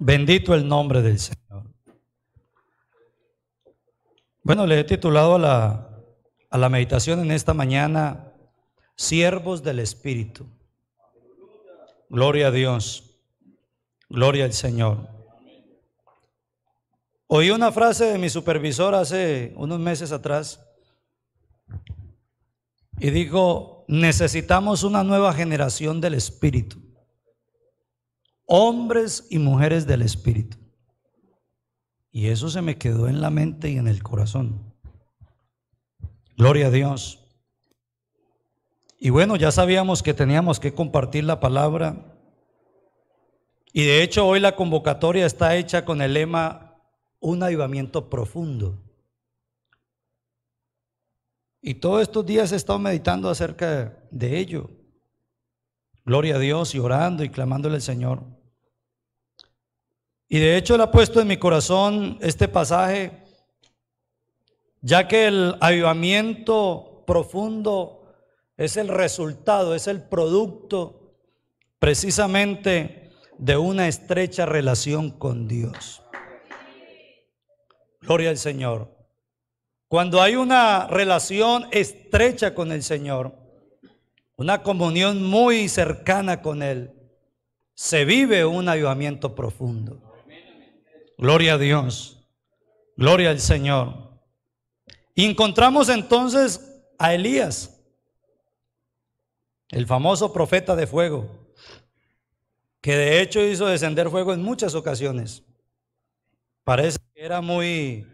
Bendito el nombre del Señor. Bueno, le he titulado a la meditación en esta mañana, Siervos del Espíritu. Gloria a Dios, gloria al Señor. Oí una frase de mi supervisor hace unos meses atrás y dijo: necesitamos una nueva generación del Espíritu, hombres y mujeres del Espíritu. Y eso se me quedó en la mente y en el corazón. Gloria a Dios. Y bueno, ya sabíamos que teníamos que compartir la palabra. Y de hecho hoy la convocatoria está hecha con el lema: un avivamiento profundo. Y todos estos días he estado meditando acerca de ello. Gloria a Dios, y orando y clamándole al Señor. Y de hecho Él ha puesto en mi corazón este pasaje, ya que el avivamiento profundo es el resultado, es el producto precisamente de una estrecha relación con Dios. Gloria al Señor. Cuando hay una relación estrecha con el Señor, una comunión muy cercana con Él, se vive un avivamiento profundo. Gloria a Dios, gloria al Señor. Y encontramos entonces a Elías, el famoso profeta de fuego, que de hecho hizo descender fuego en muchas ocasiones. Parece que era muy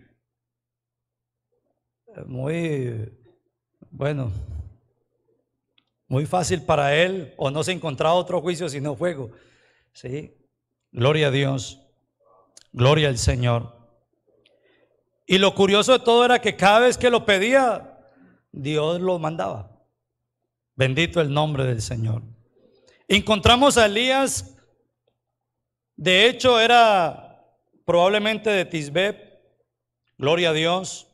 fácil para él, o no se encontraba otro juicio sino fuego. Sí, gloria a Dios, gloria al Señor. Y lo curioso de todo era que cada vez que lo pedía, Dios lo mandaba. Bendito el nombre del Señor. Encontramos a Elías, de hecho era probablemente de Tisbé, gloria a Dios,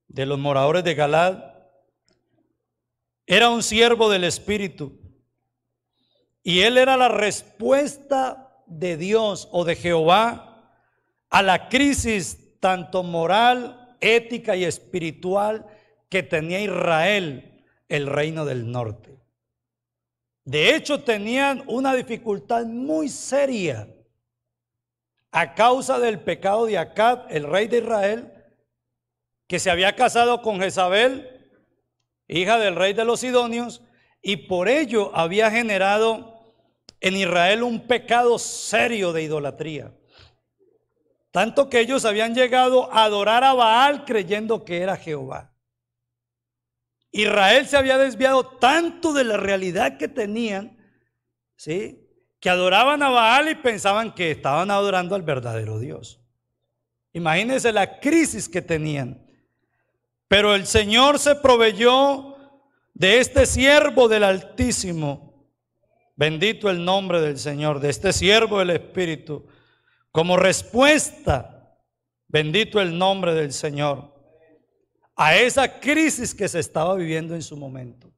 de los moradores de Galad. Era un siervo del Espíritu, y él era la respuesta de Dios o de Jehová a la crisis tanto moral, ética y espiritual que tenía Israel, el reino del norte. De hecho, tenían una dificultad muy seria a causa del pecado de Acab, el rey de Israel, que se había casado con Jezabel, hija del rey de los sidonios, y por ello había generado en Israel un pecado serio de idolatría. Tanto que ellos habían llegado a adorar a Baal creyendo que era Jehová. Israel se había desviado tanto de la realidad que tenían, ¿sí?, que adoraban a Baal y pensaban que estaban adorando al verdadero Dios. Imagínense la crisis que tenían. Pero el Señor se proveyó de este siervo del Altísimo, bendito el nombre del Señor, de este siervo del Espíritu, como respuesta, bendito el nombre del Señor, a esa crisis que se estaba viviendo en su momento.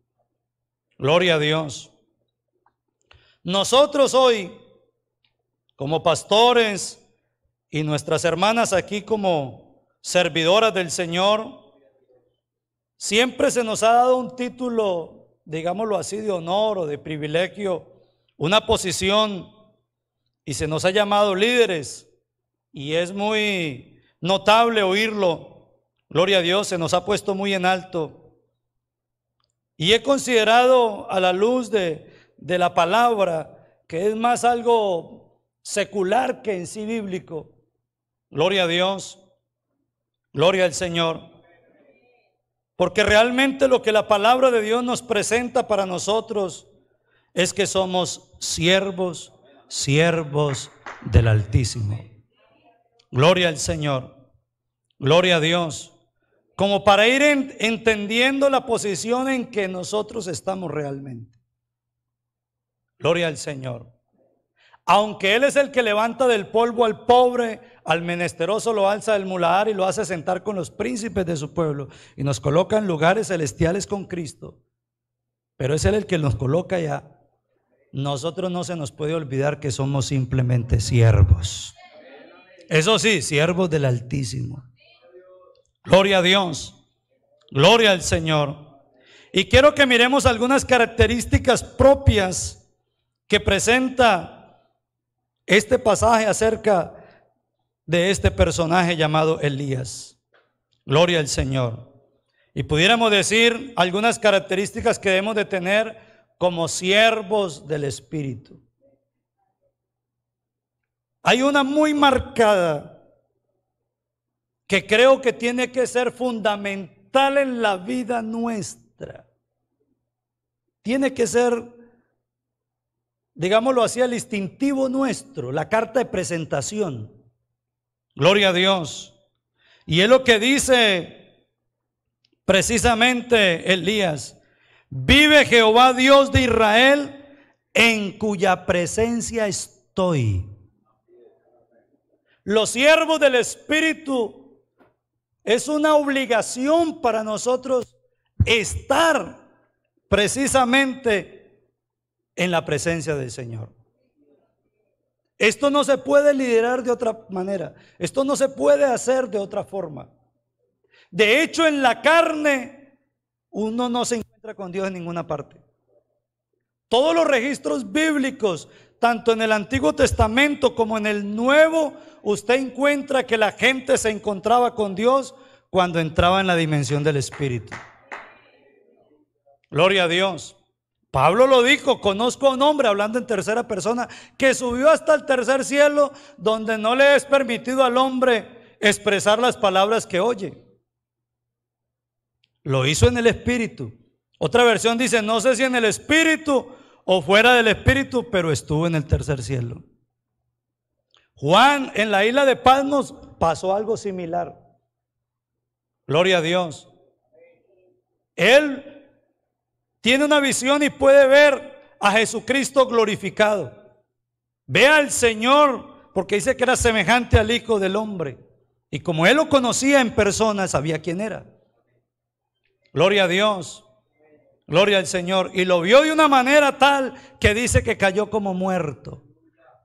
Gloria a Dios. Nosotros hoy, como pastores, y nuestras hermanas aquí como servidoras del Señor, siempre se nos ha dado un título, digámoslo así, de honor o de privilegio, una posición, y se nos ha llamado líderes, y es muy notable oírlo. Gloria a Dios, se nos ha puesto muy en alto. Y he considerado, a la luz de la palabra, que es más algo secular que en sí bíblico. Gloria a Dios, gloria al Señor. Porque realmente lo que la palabra de Dios nos presenta para nosotros es que somos siervos del Altísimo. Gloria al Señor, gloria a Dios. Como para ir entendiendo la posición en que nosotros estamos realmente. Gloria al Señor. Aunque Él es el que levanta del polvo al pobre, al menesteroso lo alza del muladar y lo hace sentar con los príncipes de su pueblo y nos coloca en lugares celestiales con Cristo, pero es Él el que nos coloca allá. Nosotros no se nos puede olvidar que somos simplemente siervos. Eso sí, siervos del Altísimo. Gloria a Dios. Gloria al Señor. Y quiero que miremos algunas características propias que presenta este pasaje acerca de este personaje llamado Elías. Gloria al Señor. Y pudiéramos decir algunas características que debemos de tener como siervos del Espíritu. Hay una muy marcada que creo que tiene que ser fundamental en la vida nuestra. Tiene que ser, digámoslo así, el instintivo nuestro, la carta de presentación. Gloria a Dios. Y es lo que dice precisamente Elías: vive Jehová Dios de Israel, en cuya presencia estoy. Los siervos del Espíritu, es una obligación para nosotros estar precisamente en la presencia del Señor. Esto no se puede liderar de otra manera. Esto no se puede hacer de otra forma. De hecho, en la carne, uno no se encuentra con Dios en ninguna parte. Todos los registros bíblicos, tanto en el Antiguo Testamento como en el Nuevo, usted encuentra que la gente se encontraba con Dios cuando entraba en la dimensión del Espíritu. Gloria a Dios. Pablo lo dijo: conozco a un hombre, hablando en tercera persona, que subió hasta el tercer cielo, donde no le es permitido al hombre expresar las palabras que oye. Lo hizo en el Espíritu. Otra versión dice: no sé si en el Espíritu o fuera del Espíritu, pero estuvo en el tercer cielo. Juan, en la isla de Patmos, pasó algo similar. Gloria a Dios. Él tiene una visión y puede ver a Jesucristo glorificado. Ve al Señor, porque dice que era semejante al Hijo del Hombre. Y como él lo conocía en persona, sabía quién era. Gloria a Dios. Gloria al Señor. Y lo vio de una manera tal que dice que cayó como muerto.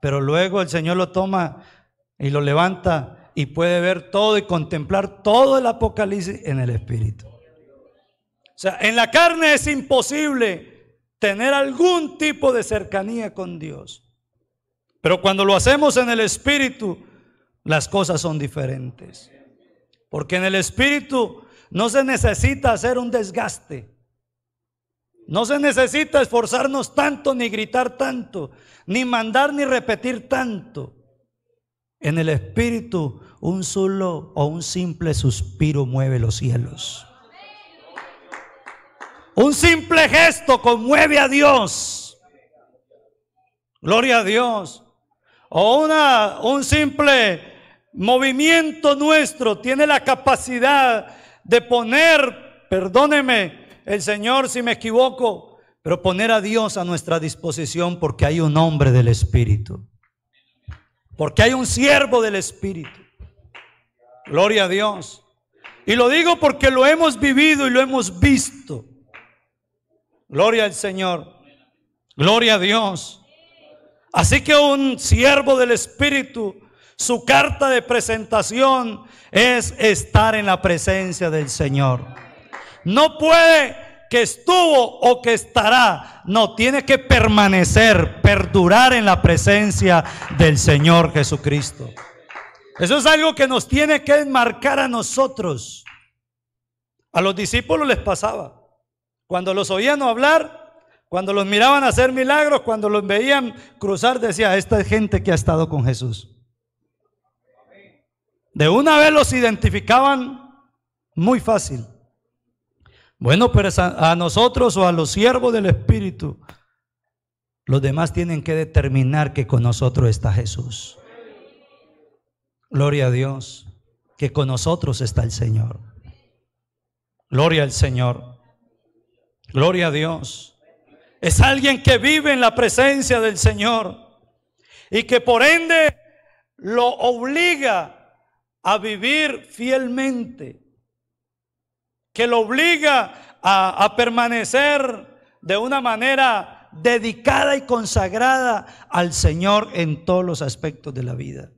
Pero luego el Señor lo toma y lo levanta y puede ver todo y contemplar todo el Apocalipsis en el Espíritu. O sea, en la carne es imposible tener algún tipo de cercanía con Dios. Pero cuando lo hacemos en el Espíritu, las cosas son diferentes. Porque en el Espíritu no se necesita hacer un desgaste. No se necesita esforzarnos tanto, ni gritar tanto, ni mandar, ni repetir tanto. En el Espíritu, un solo o un simple suspiro mueve los cielos. Un simple gesto conmueve a Dios. Gloria a Dios. O un simple movimiento nuestro tiene la capacidad de poner, perdóneme el Señor si me equivoco, pero poner a Dios a nuestra disposición, porque hay un hombre del Espíritu, porque hay un siervo del Espíritu. Gloria a Dios. Y lo digo porque lo hemos vivido y lo hemos visto. Gloria al Señor. Gloria a Dios. Así que un siervo del Espíritu, su carta de presentación es estar en la presencia del Señor. No puede que estuvo o que estará. No, tiene que permanecer, perdurar en la presencia del Señor Jesucristo. Eso es algo que nos tiene que enmarcar a nosotros. A los discípulos les pasaba. Cuando los oían hablar, cuando los miraban hacer milagros, cuando los veían cruzar, decía: esta es gente que ha estado con Jesús. De una vez los identificaban muy fácil. Bueno, pero a nosotros o a los siervos del Espíritu, los demás tienen que determinar que con nosotros está Jesús. Gloria a Dios, que con nosotros está el Señor. Gloria al Señor. Gloria a Dios. Es alguien que vive en la presencia del Señor y que por ende lo obliga a vivir fielmente, que lo obliga a permanecer de una manera dedicada y consagrada al Señor en todos los aspectos de la vida.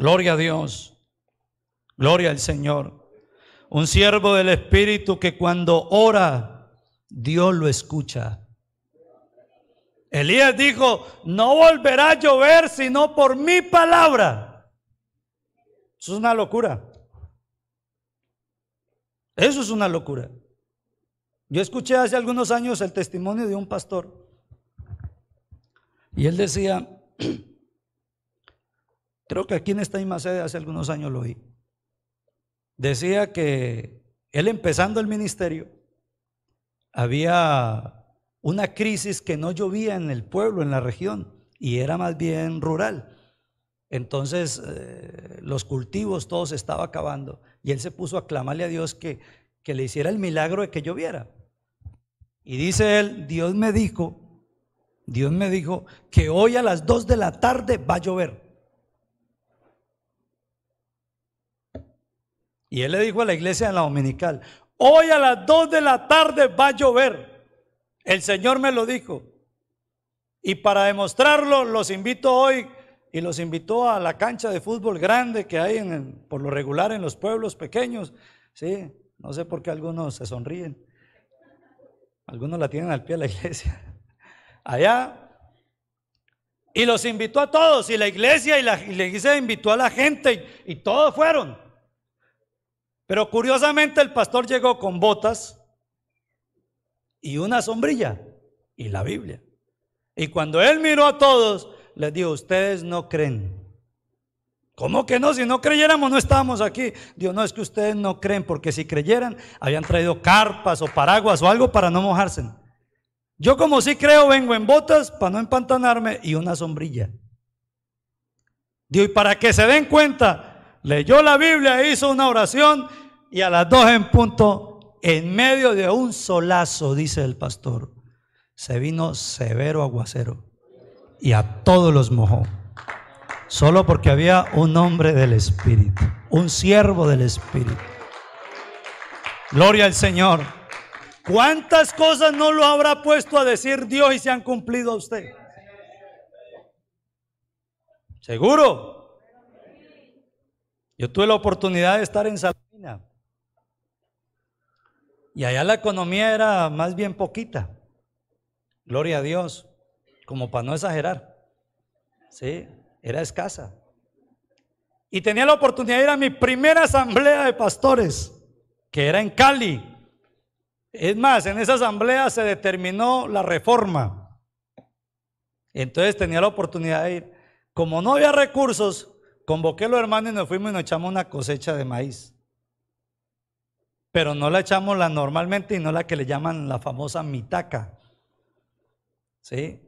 Gloria a Dios. Gloria al Señor. Un siervo del Espíritu que cuando ora, Dios lo escucha. Elías dijo: no volverá a llover sino por mi palabra. Eso es una locura. Eso es una locura. Yo escuché hace algunos años el testimonio de un pastor y él decía, creo que aquí en esta misma sede hace algunos años lo oí, decía que él, empezando el ministerio, había una crisis que no llovía en el pueblo, en la región, y era más bien rural. Entonces los cultivos todos se estaban acabando y él se puso a clamarle a Dios que le hiciera el milagro de que lloviera. Y dice él: Dios me dijo que hoy a las 2 de la tarde va a llover. Y él le dijo a la iglesia en la dominical: hoy a las 2 de la tarde va a llover. El Señor me lo dijo. Y para demostrarlo, los invito hoy, y los invitó a la cancha de fútbol grande que hay por lo regular en los pueblos pequeños. Sí, no sé por qué algunos se sonríen. Algunos la tienen al pie de la iglesia. Allá. Y los invitó a todos, y la iglesia invitó a la gente, y todos fueron. Pero curiosamente el pastor llegó con botas y una sombrilla y la Biblia. Y cuando él miró a todos, les dijo: ustedes no creen. ¿Cómo que no? Si no creyéramos no estábamos aquí. Dios: no, es que ustedes no creen, porque si creyeran habían traído carpas o paraguas o algo para no mojarse. Yo, como sí creo, vengo en botas para no empantanarme y una sombrilla. Dios, y para que se den cuenta, leyó la Biblia, hizo una oración, y a las 2 en punto, en medio de un solazo, dice el pastor, se vino severo aguacero y a todos los mojó. Solo porque había un hombre del Espíritu, un siervo del Espíritu. Gloria al Señor. ¿Cuántas cosas no lo habrá puesto a decir Dios y se han cumplido a usted? ¿Seguro? Yo tuve la oportunidad de estar en Salina y allá la economía era más bien poquita. Gloria a Dios, como para no exagerar. Sí, era escasa. Y tenía la oportunidad de ir a mi primera asamblea de pastores, que era en Cali. Es más, en esa asamblea se determinó la reforma. Entonces tenía la oportunidad de ir. Como no había recursos, convoqué a los hermanos y nos fuimos y nos echamos una cosecha de maíz. Pero no la echamos la normalmente, y no la que le llaman la famosa mitaca. ¿Sí?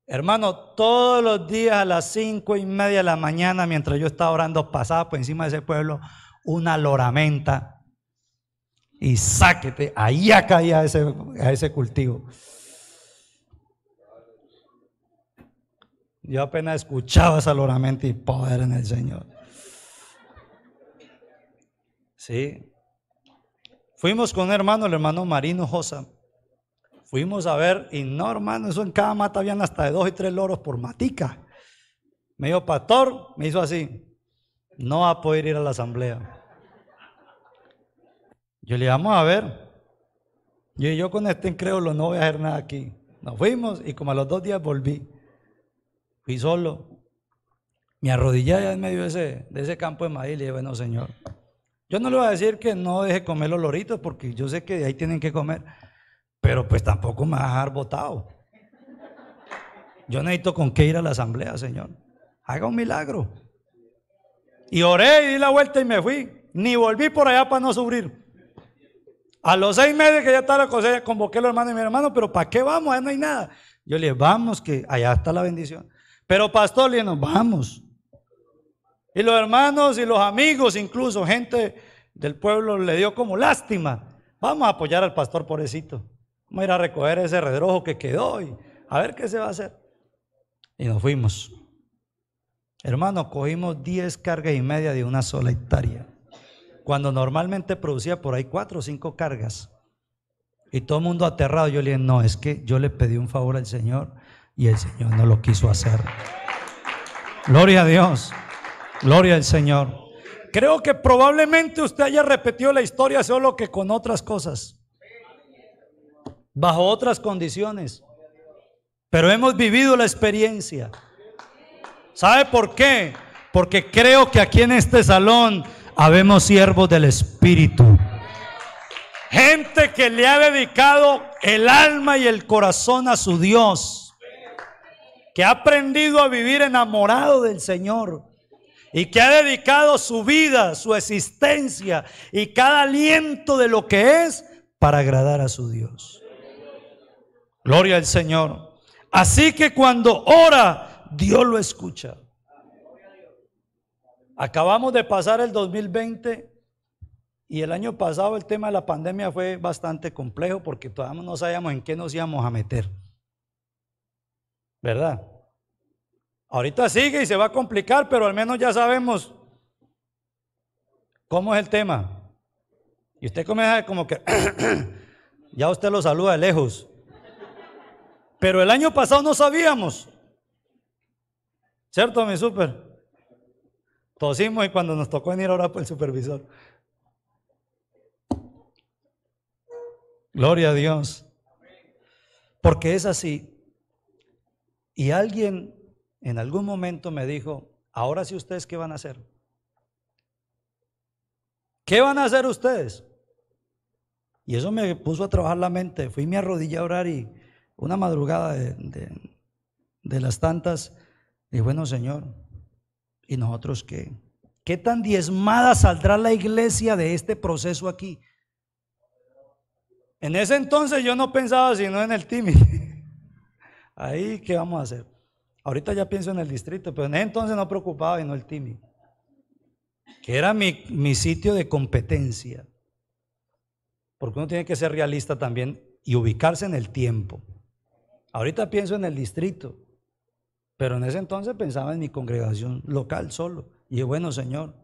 Hermano, todos los días a las 5:30 de la mañana, mientras yo estaba orando, pasaba por encima de ese pueblo una loramenta. Y sáquete, allá caía a ese cultivo. Yo apenas escuchaba esa loramenta y poder en el Señor. Sí. Fuimos con un hermano, el hermano Marino Josa. Fuimos a ver, y no, hermano, eso en cada mata habían hasta de 2 y 3 loros por matica. Me dijo: pastor, me hizo así: no va a poder ir a la asamblea. Yo le dije: vamos a ver. Yo con este incrédulo no voy a hacer nada aquí. Nos fuimos y como a los 2 días volví. Fui solo. Me arrodillé allá en medio de ese campo de maíz y le dije: bueno, Señor, yo no le voy a decir que no deje comer los loritos, porque yo sé que de ahí tienen que comer, pero pues tampoco me va a dejar botado. Yo necesito con qué ir a la asamblea, Señor. Haga un milagro. Y oré y di la vuelta y me fui. Ni volví por allá para no sufrir. A los 6 meses que ya estaba la cosecha, convoqué a los hermanos y mi hermano: pero ¿para qué vamos? Allá no hay nada. Yo le dije: vamos, que allá está la bendición. Pero pastor, le dije: nos vamos. Y los hermanos y los amigos, incluso gente del pueblo, le dio como lástima. Vamos a apoyar al pastor, pobrecito. Vamos a ir a recoger ese redrojo que quedó y a ver qué se va a hacer. Y nos fuimos. Hermano, cogimos 10 cargas y media de una sola hectárea, cuando normalmente producía por ahí 4 o 5 cargas. Y todo el mundo aterrado. Yo le dije: no, es que yo le pedí un favor al Señor y el Señor no lo quiso hacer. Gloria a Dios. Gloria al Señor. Creo que probablemente usted haya repetido la historia, solo que con otras cosas, bajo otras condiciones, pero hemos vivido la experiencia. ¿Sabe por qué? Porque creo que aquí en este salón habemos siervos del Espíritu, gente que le ha dedicado el alma y el corazón a su Dios, que ha aprendido a vivir enamorado del Señor y que ha dedicado su vida, su existencia y cada aliento de lo que es para agradar a su Dios. Gloria al Señor. Así que cuando ora, Dios lo escucha. Acabamos de pasar el 2020 y el año pasado el tema de la pandemia fue bastante complejo porque todavía no sabíamos en qué nos íbamos a meter, ¿verdad? Ahorita sigue y se va a complicar, pero al menos ya sabemos cómo es el tema. Y usted comienza como que ya usted lo saluda de lejos. Pero el año pasado no sabíamos, ¿cierto, mi súper? Tosimos y cuando nos tocó venir a orar por el supervisor. Gloria a Dios. Porque es así. Y alguien en algún momento me dijo, ahora sí ustedes ¿qué van a hacer? ¿Qué van a hacer ustedes? Y eso me puso a trabajar la mente. Fui, me arrodillé a orar y una madrugada de las tantas, dije, bueno, Señor, ¿y nosotros qué? ¿Qué tan diezmada saldrá la iglesia de este proceso aquí? En ese entonces yo no pensaba sino en el Timi. Ahí, ¿qué vamos a hacer? Ahorita ya pienso en el distrito, pero en ese entonces no preocupaba y no el Timi, que era mi sitio de competencia. Porque uno tiene que ser realista también y ubicarse en el tiempo. Ahorita pienso en el distrito, pero en ese entonces pensaba en mi congregación local solo. Y dije, bueno, Señor,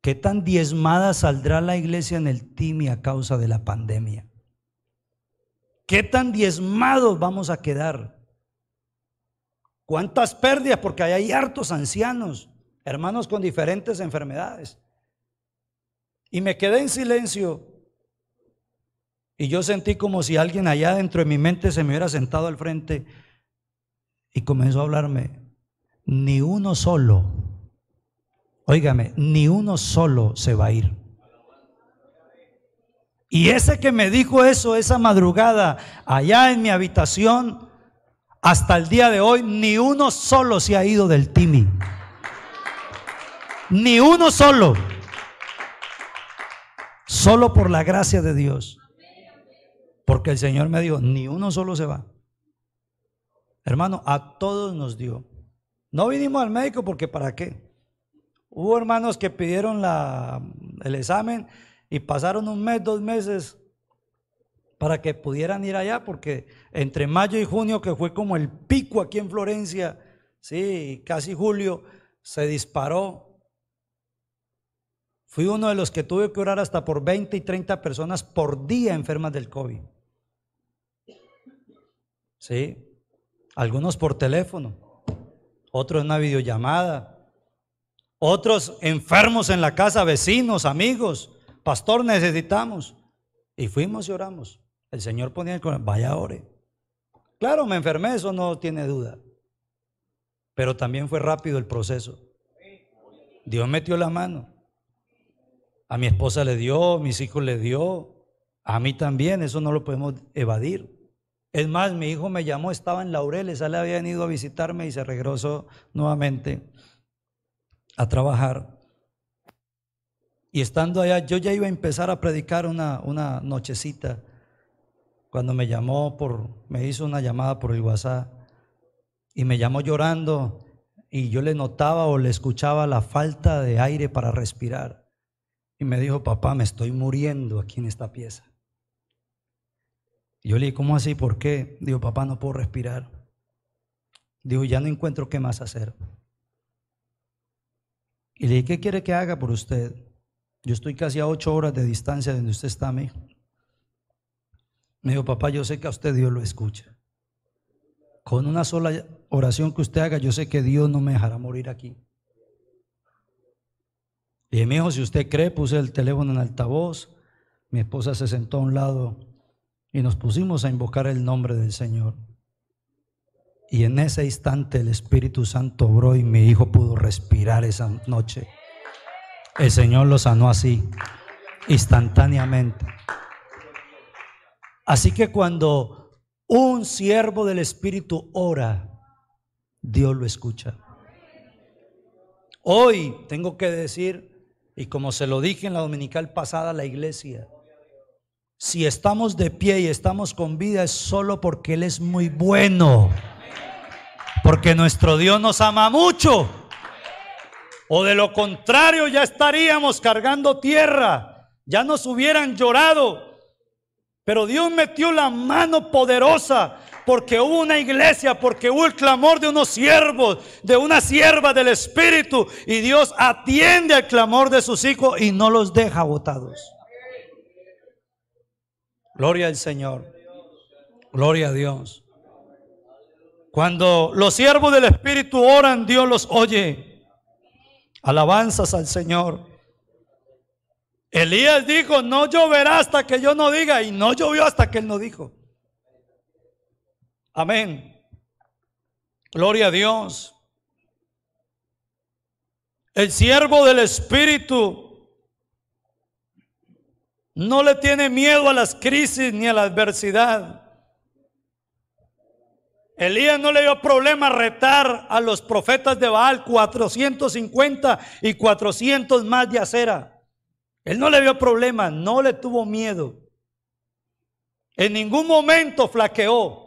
¿qué tan diezmada saldrá la iglesia en el Timi a causa de la pandemia? ¿Qué tan diezmados vamos a quedar? ¿Cuántas pérdidas? Porque hay hartos ancianos, hermanos con diferentes enfermedades. Y me quedé en silencio. Y yo sentí como si alguien allá dentro de mi mente se me hubiera sentado al frente y comenzó a hablarme. Ni uno solo, óigame, ni uno solo se va a ir. Y ese que me dijo eso esa madrugada allá en mi habitación, hasta el día de hoy, ni uno solo se ha ido del Timi. Ni uno solo. Solo por la gracia de Dios. Porque el Señor me dijo, ni uno solo se va. Hermano, a todos nos dio. No vinimos al médico porque ¿para qué? Hubo hermanos que pidieron el examen y pasaron un mes, 2 meses para que pudieran ir allá, porque entre mayo y junio, que fue como el pico aquí en Florencia, sí, casi julio, se disparó. Fui uno de los que tuve que orar hasta por 20 y 30 personas por día enfermas del COVID. Sí, algunos por teléfono, otros en una videollamada, otros enfermos en la casa, vecinos, amigos. Pastor, necesitamos. Y fuimos y oramos. El Señor ponía el corazón, vaya, ore. Claro, me enfermé, eso no tiene duda. Pero también fue rápido el proceso. Dios metió la mano. A mi esposa le dio, a mis hijos le dio, a mí también, eso no lo podemos evadir. Es más, mi hijo me llamó, estaba en Laureles, él había ido a visitarme y se regresó nuevamente a trabajar. Y estando allá, yo ya iba a empezar a predicar una nochecita, cuando me llamó, me hizo una llamada por el WhatsApp y me llamó llorando, y yo le notaba o le escuchaba la falta de aire para respirar. Y me dijo, papá, me estoy muriendo aquí en esta pieza. Y yo le dije, ¿cómo así? ¿Por qué? Digo, papá, no puedo respirar. Digo, ya no encuentro qué más hacer. Y le dije, ¿qué quiere que haga por usted? Yo estoy casi a 8 horas de distancia de donde usted está, mi hijo. Me dijo, papá, yo sé que a usted Dios lo escucha. Con una sola oración que usted haga, yo sé que Dios no me dejará morir aquí. Y me dijo, si usted cree, puse el teléfono en altavoz. Mi esposa se sentó a un lado y nos pusimos a invocar el nombre del Señor. Y en ese instante el Espíritu Santo obró y mi hijo pudo respirar esa noche. El Señor lo sanó así, instantáneamente. Así que cuando un siervo del Espíritu ora, Dios lo escucha. Hoy tengo que decir, y como se lo dije en la dominical pasada a la iglesia, si estamos de pie y estamos con vida es solo porque Él es muy bueno, porque nuestro Dios nos ama mucho. O de lo contrario ya estaríamos cargando tierra, ya nos hubieran llorado. Pero Dios metió la mano poderosa porque hubo una iglesia, porque hubo el clamor de unos siervos, de una sierva del Espíritu, y Dios atiende al clamor de sus hijos y no los deja botados. Gloria al Señor, gloria a Dios. Cuando los siervos del Espíritu oran, Dios los oye. Alabanzas al Señor. Elías dijo, no lloverá hasta que yo no diga, y no llovió hasta que él no dijo. Amén. Gloria a Dios. El siervo del Espíritu no le tiene miedo a las crisis ni a la adversidad. Elías no le dio problema retar a los profetas de Baal, 450 y 400 más de acera. Él no le vio problema, no le tuvo miedo. En ningún momento flaqueó.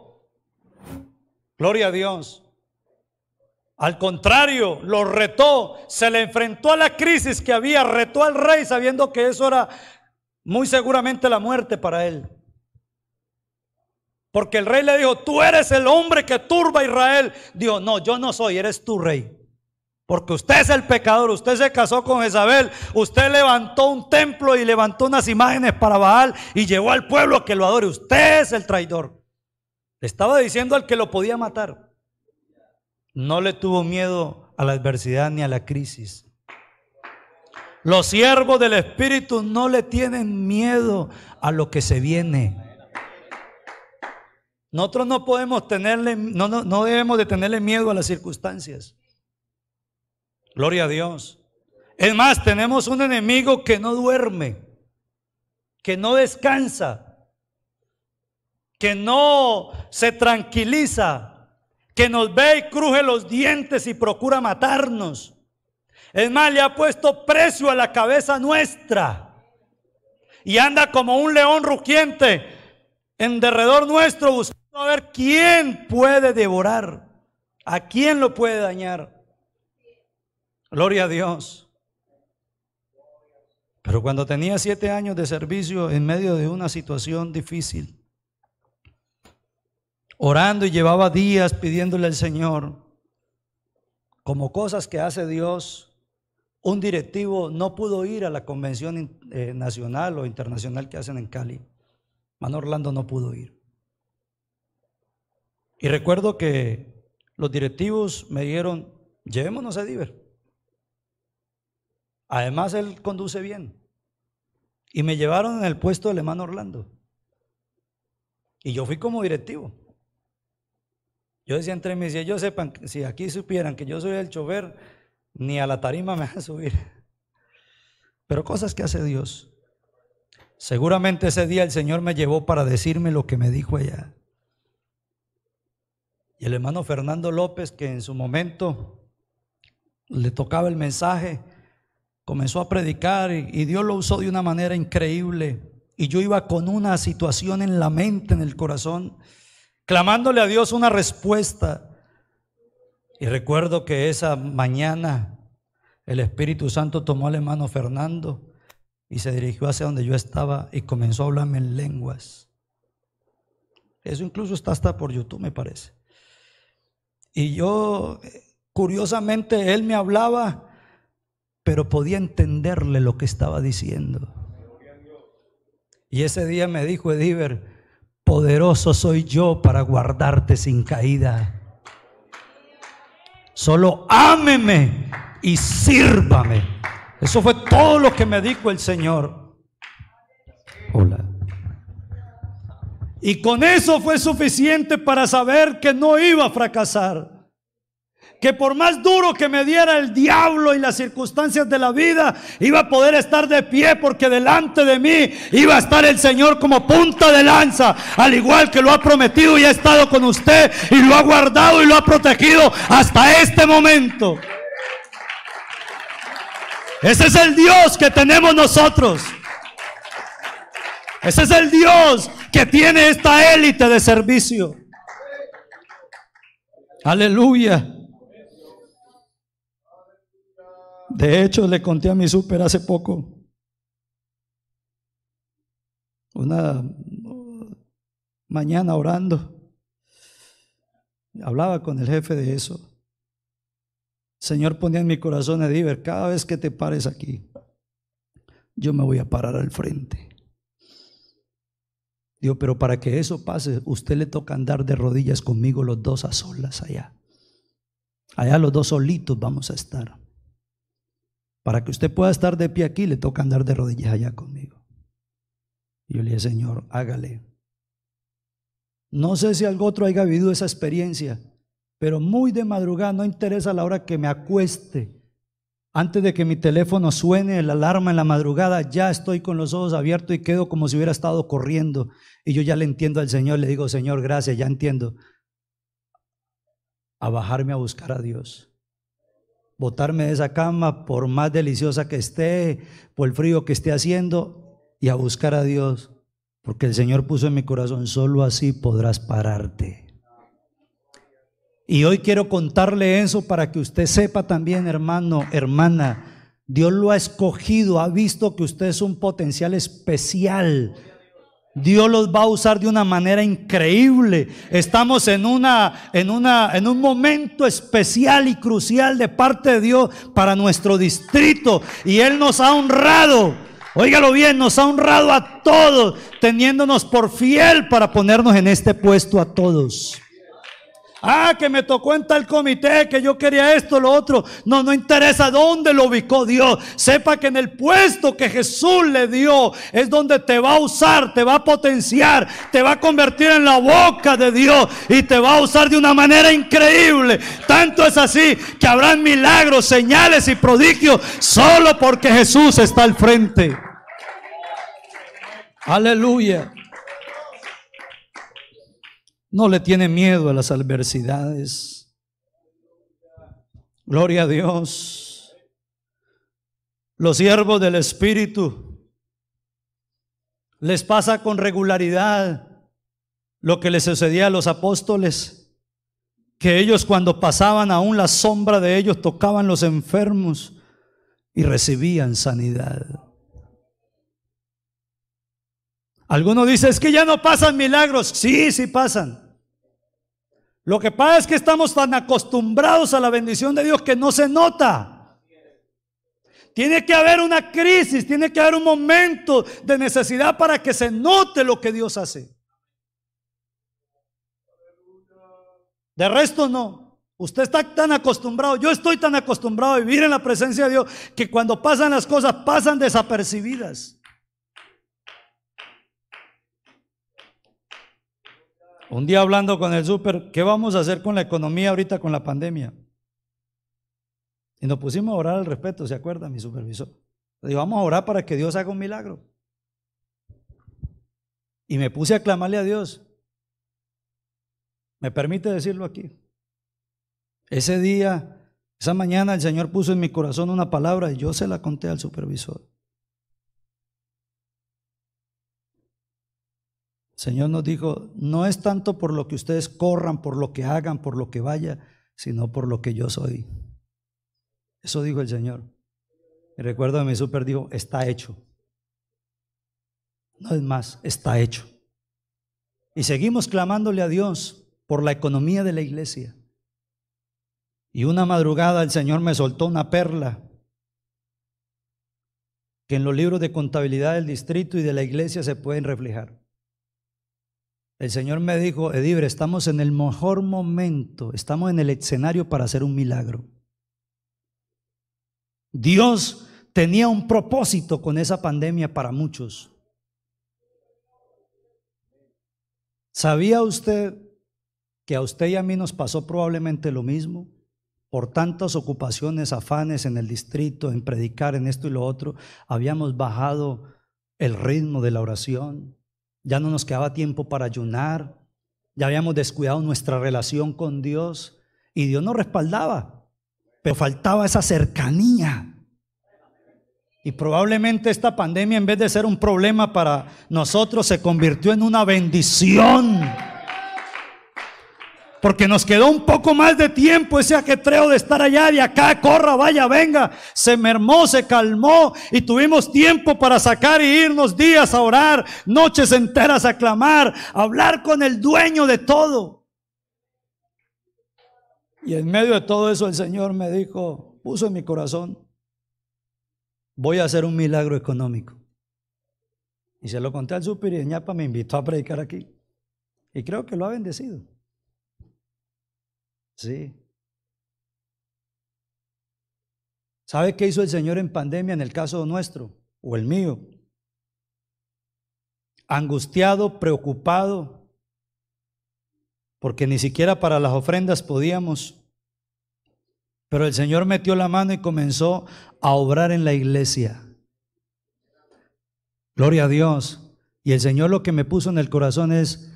Gloria a Dios. Al contrario, lo retó, se le enfrentó a la crisis que había, retó al rey sabiendo que eso era muy seguramente la muerte para él. Porque el rey le dijo, tú eres el hombre que turba a Israel. Dijo, no, yo no soy, eres tú, rey. Porque usted es el pecador, usted se casó con Jezabel, usted levantó un templo y levantó unas imágenes para Baal y llevó al pueblo a que lo adore. Usted es el traidor. Le estaba diciendo al que lo podía matar. No le tuvo miedo a la adversidad ni a la crisis. Los siervos del Espíritu no le tienen miedo a lo que se viene. Nosotros no podemos tenerle, no debemos de tenerle miedo a las circunstancias. Gloria a Dios. Es más, tenemos un enemigo que no duerme, que no descansa, que no se tranquiliza, que nos ve y cruje los dientes y procura matarnos. Es más, le ha puesto precio a la cabeza nuestra y anda como un león rugiente en derredor nuestro buscando a ver quién puede devorar, a quién lo puede dañar. Gloria a Dios. Pero cuando tenía 7 años de servicio en medio de una situación difícil, orando y llevaba días pidiéndole al Señor, como cosas que hace Dios, un directivo no pudo ir a la convención nacional o internacional que hacen en Cali. Hermano Orlando no pudo ir. Y recuerdo que los directivos me dijeron, llevémonos a Diver. Además él conduce bien. Y me llevaron en el puesto del hermano Orlando. Y yo fui como directivo. Yo decía entre mí, si ellos sepan, si aquí supieran que yo soy el chofer, ni a la tarima me van a subir. Pero cosas que hace Dios. Seguramente ese día el Señor me llevó para decirme lo que me dijo allá. Y el hermano Fernando López, que en su momento le tocaba el mensaje, comenzó a predicar y Dios lo usó de una manera increíble. Y yo iba con una situación en la mente, en el corazón, clamándole a Dios una respuesta. Y recuerdo que esa mañana el Espíritu Santo tomó al hermano Fernando y se dirigió hacia donde yo estaba y comenzó a hablarme en lenguas. Eso incluso está hasta por YouTube, me parece. Y yo, curiosamente, él me hablaba, pero podía entenderle lo que estaba diciendo. Y ese día me dijo Ediver, poderoso soy yo para guardarte sin caída. Solo ámeme y sírvame. Eso fue todo lo que me dijo el Señor. Hola. Y con eso fue suficiente para saber que no iba a fracasar. Que por más duro que me diera el diablo y las circunstancias de la vida, iba a poder estar de pie, porque delante de mí iba a estar el Señor como punta de lanza, al igual que lo ha prometido y ha estado con usted y lo ha guardado y lo ha protegido hasta este momento. Ese es el Dios que tenemos nosotros. Ese es el Dios que tiene esta élite de servicio. Aleluya. De hecho, le conté a mi súper hace poco, una mañana orando, hablaba con el jefe de eso. El Señor ponía en mi corazón, Ediver, cada vez que te pares aquí, yo me voy a parar al frente. Digo, pero para que eso pase, usted le toca andar de rodillas conmigo los dos a solas allá. Allá los dos solitos vamos a estar. Para que usted pueda estar de pie aquí, le toca andar de rodillas allá conmigo. Y yo le dije, Señor, hágale. No sé si algún otro haya vivido esa experiencia, pero muy de madrugada, no interesa la hora que me acueste, antes de que mi teléfono suene la alarma en la madrugada, ya estoy con los ojos abiertos y quedo como si hubiera estado corriendo. Y yo ya le entiendo al Señor, le digo, Señor, gracias, ya entiendo. A bajarme a buscar a Dios. Botarme de esa cama, por más deliciosa que esté, por el frío que esté haciendo, y a buscar a Dios, porque el Señor puso en mi corazón, solo así podrás pararte. Y hoy quiero contarle eso para que usted sepa también, hermano, hermana, Dios lo ha escogido, ha visto que usted es un potencial especial. Dios los va a usar de una manera increíble. Estamos en un momento especial y crucial de parte de Dios para nuestro distrito, y Él nos ha honrado. Óigalo bien, nos ha honrado a todos, teniéndonos por fiel para ponernos en este puesto a todos. Que me tocó en tal comité, que yo quería esto, lo otro. No interesa dónde lo ubicó Dios. Sepa que en el puesto que Jesús le dio es donde te va a usar, te va a potenciar, te va a convertir en la boca de Dios y te va a usar de una manera increíble. Tanto es así que habrán milagros, señales y prodigios solo porque Jesús está al frente. Aleluya. No le tiene miedo a las adversidades. Gloria a Dios. Los siervos del Espíritu les pasa con regularidad lo que les sucedía a los apóstoles, que ellos, cuando pasaban aún la sombra de ellos, tocaban los enfermos y recibían sanidad. Algunos dicen, es que ya no pasan milagros. Sí, sí pasan. Lo que pasa es que estamos tan acostumbrados a la bendición de Dios que no se nota. Tiene que haber una crisis, tiene que haber un momento de necesidad para que se note lo que Dios hace. De resto no. Usted está tan acostumbrado, yo estoy tan acostumbrado a vivir en la presencia de Dios, que cuando pasan las cosas pasan desapercibidas. Un día hablando con el súper, ¿qué vamos a hacer con la economía ahorita con la pandemia? Y nos pusimos a orar al respecto, ¿se acuerda mi supervisor? Le digo, vamos a orar para que Dios haga un milagro. Y me puse a clamarle a Dios. ¿Me permite decirlo aquí? Ese día, esa mañana, el Señor puso en mi corazón una palabra y yo se la conté al supervisor. El Señor nos dijo, no es tanto por lo que ustedes corran, por lo que hagan, por lo que vaya, sino por lo que yo soy. Eso dijo el Señor. Y recuerdo que mi súper dijo, está hecho. No es más, está hecho. Y seguimos clamándole a Dios por la economía de la iglesia. Y una madrugada el Señor me soltó una perla que en los libros de contabilidad del distrito y de la iglesia se pueden reflejar. El Señor me dijo, Ediver, estamos en el mejor momento, estamos en el escenario para hacer un milagro. Dios tenía un propósito con esa pandemia para muchos. ¿Sabía usted que a usted y a mí nos pasó probablemente lo mismo? Por tantas ocupaciones, afanes en el distrito, en predicar, en esto y lo otro, habíamos bajado el ritmo de la oración. Ya no nos quedaba tiempo para ayunar. Ya habíamos descuidado nuestra relación con Dios. Y Dios nos respaldaba, pero faltaba esa cercanía. Y probablemente esta pandemia, en vez de ser un problema para nosotros, se convirtió en una bendición. Porque nos quedó un poco más de tiempo, ese ajetreo de estar allá, de acá, corra, vaya, venga. Se mermó, se calmó y tuvimos tiempo para sacar y irnos días a orar, noches enteras a clamar, a hablar con el dueño de todo. Y en medio de todo eso el Señor me dijo, puso en mi corazón, voy a hacer un milagro económico. Y se lo conté al súper y ñapa me invitó a predicar aquí. Y creo que lo ha bendecido. Sí. ¿Sabe qué hizo el Señor en pandemia en el caso nuestro o el mío? Angustiado, preocupado, porque ni siquiera para las ofrendas podíamos. Pero el Señor metió la mano y comenzó a obrar en la iglesia. Gloria a Dios. Y el Señor lo que me puso en el corazón es,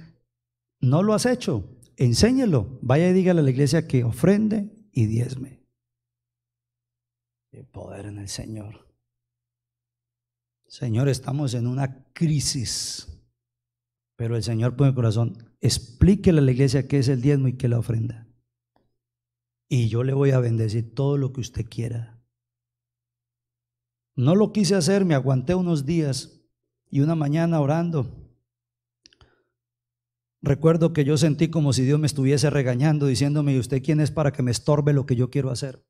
no lo has hecho. Enséñelo, vaya y dígale a la iglesia que ofrende y diezme. Qué poder en el Señor. Señor, estamos en una crisis, pero el Señor pone el corazón, explíquele a la iglesia qué es el diezmo y qué es la ofrenda. Y yo le voy a bendecir todo lo que usted quiera. No lo quise hacer, me aguanté unos días y una mañana orando. Recuerdo que yo sentí como si Dios me estuviese regañando, diciéndome, ¿y usted quién es para que me estorbe lo que yo quiero hacer?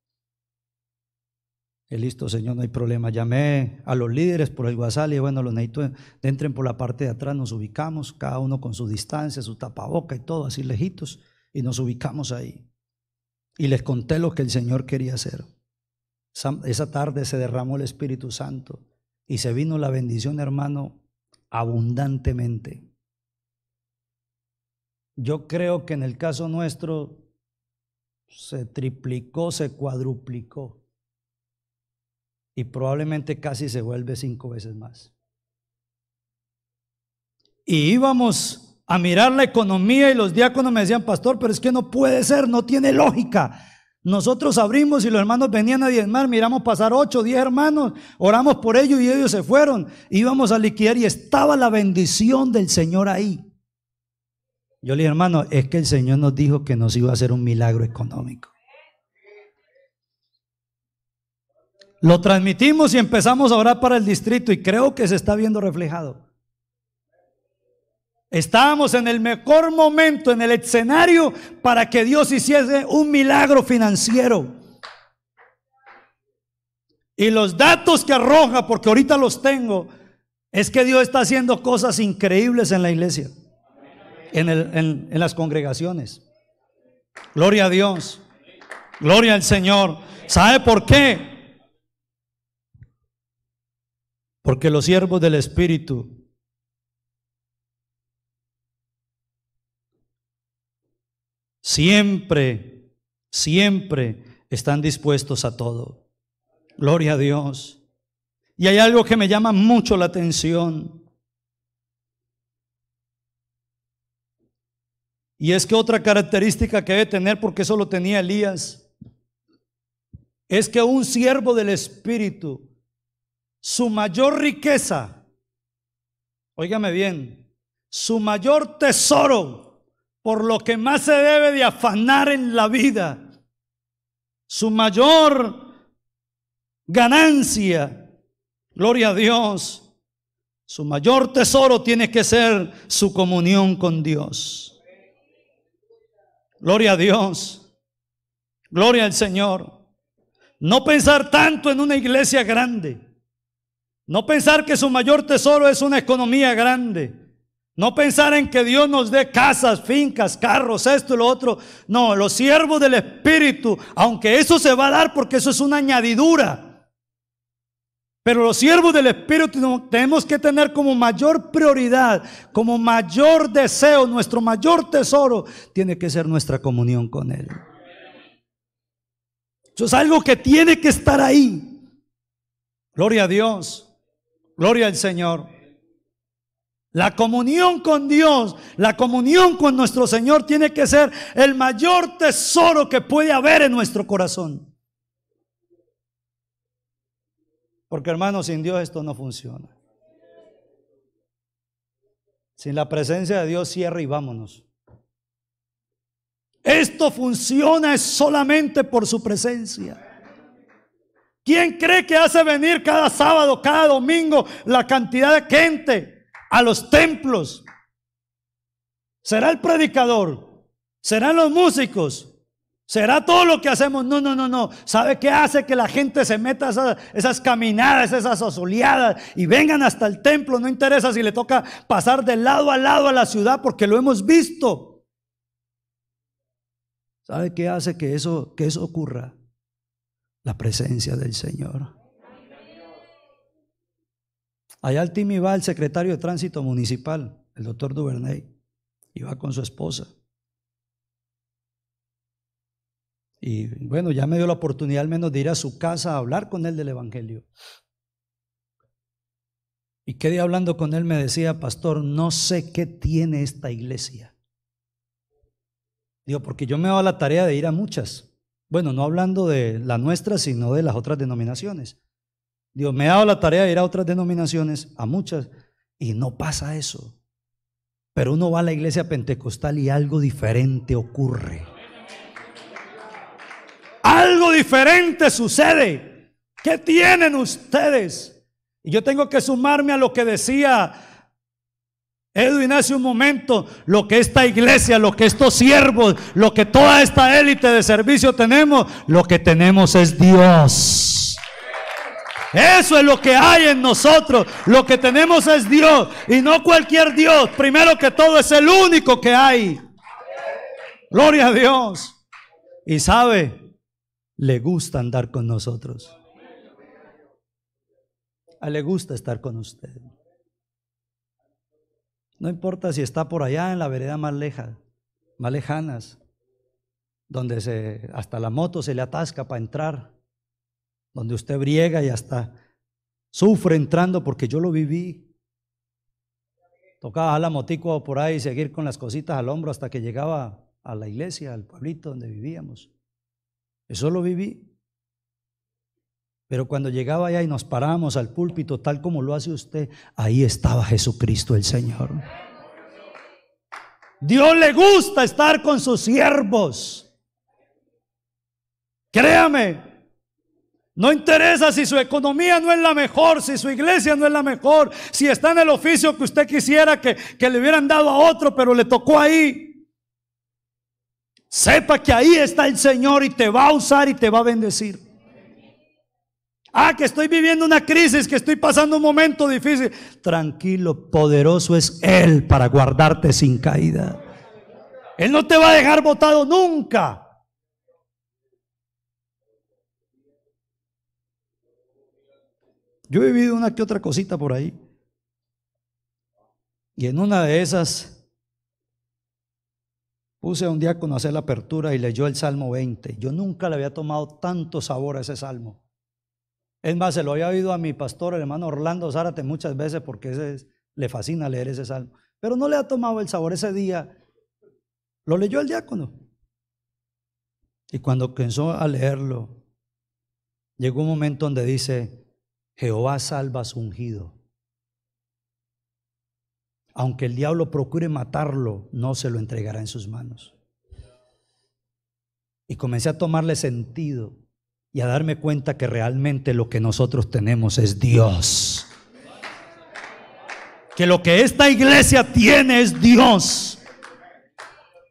Y listo, Señor, no hay problema. Llamé a los líderes por el WhatsApp y bueno, los necesito, entren por la parte de atrás, nos ubicamos, cada uno con su distancia, su tapaboca y todo, así lejitos, y nos ubicamos ahí. Y les conté lo que el Señor quería hacer. Esa tarde se derramó el Espíritu Santo y se vino la bendición, hermano, abundantemente. Yo creo que en el caso nuestro se triplicó, se cuadruplicó y probablemente casi se vuelve 5 veces más. Y íbamos a mirar la economía y los diáconos me decían, pastor, pero es que no puede ser, no tiene lógica. Nosotros abrimos y los hermanos venían a diezmar, miramos pasar 8, 10 hermanos, oramos por ellos y ellos se fueron. Íbamos a liquidar y estaba la bendición del Señor ahí. Yo le dije, hermano, es que el Señor nos dijo que nos iba a hacer un milagro económico. Lo transmitimos y empezamos a orar para el distrito y creo que se está viendo reflejado. Estábamos en el mejor momento, en el escenario para que Dios hiciese un milagro financiero. Y los datos que arroja, porque ahorita los tengo, es que Dios está haciendo cosas increíbles en la iglesia. En las congregaciones. Gloria a Dios. Gloria al Señor. ¿Sabe por qué? Porque los siervos del Espíritu siempre están dispuestos a todo. Gloria a Dios. Y hay algo que me llama mucho la atención. Y es que otra característica que debe tener, porque eso lo tenía Elías, es que un siervo del Espíritu, su mayor riqueza, óigame bien, su mayor tesoro, por lo que más se debe de afanar en la vida, su mayor ganancia, gloria a Dios, su mayor tesoro tiene que ser su comunión con Dios. Gloria a Dios, gloria al Señor. No pensar tanto en una iglesia grande, no pensar que su mayor tesoro es una economía grande, no pensar en que Dios nos dé casas, fincas, carros, esto y lo otro. No, los siervos del Espíritu, aunque eso se va a dar porque eso es una añadidura, Pero los siervos del Espíritu tenemos que tener como mayor prioridad, como mayor deseo, nuestro mayor tesoro, tiene que ser nuestra comunión con Él. Eso es algo que tiene que estar ahí. Gloria a Dios, gloria al Señor. La comunión con Dios, la comunión con nuestro Señor tiene que ser el mayor tesoro que puede haber en nuestro corazón. Porque hermanos, sin Dios esto no funciona. Sin la presencia de Dios, cierra y vámonos. Esto funciona solamente por su presencia. ¿Quién cree que hace venir cada sábado, cada domingo la cantidad de gente a los templos? ¿Será el predicador? ¿Serán los músicos? ¿Será todo lo que hacemos? No. ¿Sabe qué hace que la gente se meta a esas caminadas, esas asoleadas y vengan hasta el templo? No interesa si le toca pasar de lado a la ciudad, porque lo hemos visto. ¿Sabe qué hace que eso ocurra? La presencia del Señor. Allá al Timi va el secretario de Tránsito Municipal, el doctor Duvernay, y va con su esposa. Y bueno, ya me dio la oportunidad al menos de ir a su casa a hablar con él del Evangelio. Y quedé hablando con él, me decía: pastor, no sé qué tiene esta iglesia. Digo, porque yo me he dado la tarea de ir a muchas. Bueno, no hablando de la nuestra, sino de las otras denominaciones. Digo, me he dado la tarea de ir a otras denominaciones, a muchas, y no pasa eso. Pero uno va a la iglesia pentecostal y algo diferente ocurre. Algo diferente sucede. ¿Qué tienen ustedes? Y yo tengo que sumarme a lo que decía Edwin hace un momento. Lo que esta iglesia, lo que estos siervos, lo que toda esta élite de servicio tenemos, lo que tenemos es Dios. Eso es lo que hay en nosotros. Lo que tenemos es Dios, y no cualquier Dios. Primero que todo, es el único que hay. Gloria a Dios. Y sabe, le gusta andar con nosotros. A él le gusta estar con usted. No importa si está por allá en la vereda más lejanas, donde hasta la moto se le atasca para entrar, donde usted briega y hasta sufre entrando, porque yo lo viví. Tocaba bajar la motico por ahí y seguir con las cositas al hombro hasta que llegaba a la iglesia, al pueblito donde vivíamos. Eso lo viví. Pero cuando llegaba allá y nos parábamos al púlpito, tal como lo hace usted, ahí estaba Jesucristo el Señor. Dios le gusta estar con sus siervos. Créame, no interesa si su economía no es la mejor, si su iglesia no es la mejor, si está en el oficio que usted quisiera que le hubieran dado a otro, pero le tocó ahí. Sepa que ahí está el Señor y te va a usar y te va a bendecir. Que estoy viviendo una crisis, que estoy pasando un momento difícil. Tranquilo, poderoso es Él para guardarte sin caída. Él no te va a dejar botado nunca. Yo he vivido una que otra cosita por ahí. Y en una de esas puse a un diácono a hacer la apertura y leyó el Salmo 20. Yo nunca le había tomado tanto sabor a ese salmo. Es más, se lo había oído a mi pastor, el hermano Orlando Zárate, muchas veces, porque le fascina leer ese salmo. Pero no le ha tomado el sabor. Ese día lo leyó el diácono. Y cuando comenzó a leerlo, llegó un momento donde dice: Jehová salva a su ungido. Aunque el diablo procure matarlo, no se lo entregará en sus manos. Y comencé a tomarle sentido y a darme cuenta que realmente lo que nosotros tenemos es Dios. Que lo que esta iglesia tiene es Dios.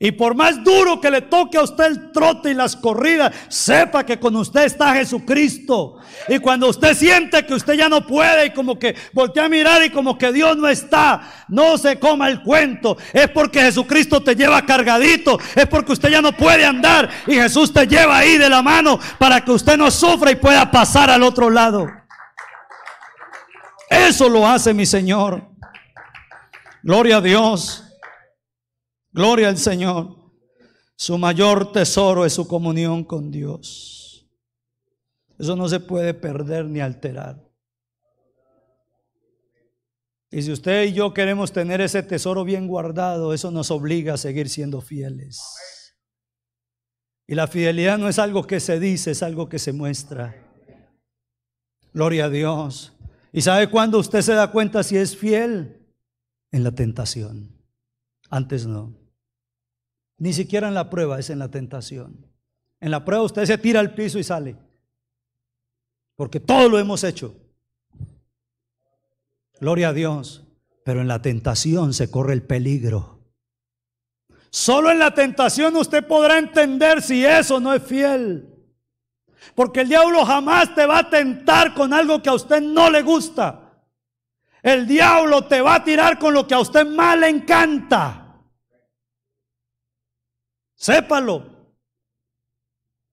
Y por más duro que le toque a usted el trote y las corridas, sepa que con usted está Jesucristo. Y cuando usted siente que usted ya no puede y como que voltea a mirar y como que Dios no está, no se coma el cuento. Es porque Jesucristo te lleva cargadito. Es porque usted ya no puede andar y Jesús te lleva ahí de la mano para que usted no sufra y pueda pasar al otro lado. Eso lo hace mi Señor. Gloria a Dios. Gloria al Señor. Su mayor tesoro es su comunión con Dios. Eso no se puede perder ni alterar. Y si usted y yo queremos tener ese tesoro bien guardado, eso nos obliga a seguir siendo fieles. Y la fidelidad no es algo que se dice, es algo que se muestra. Gloria a Dios. ¿Y sabe cuándo usted se da cuenta si es fiel? En la tentación. Antes no. Ni siquiera en la prueba, es en la tentación. En la prueba usted se tira al piso y sale. Porque todo lo hemos hecho. Gloria a Dios. Pero en la tentación se corre el peligro. Solo en la tentación usted podrá entender si eso no es fiel. Porque el diablo jamás te va a tentar con algo que a usted no le gusta. El diablo te va a tirar con lo que a usted más le encanta. Sépalo.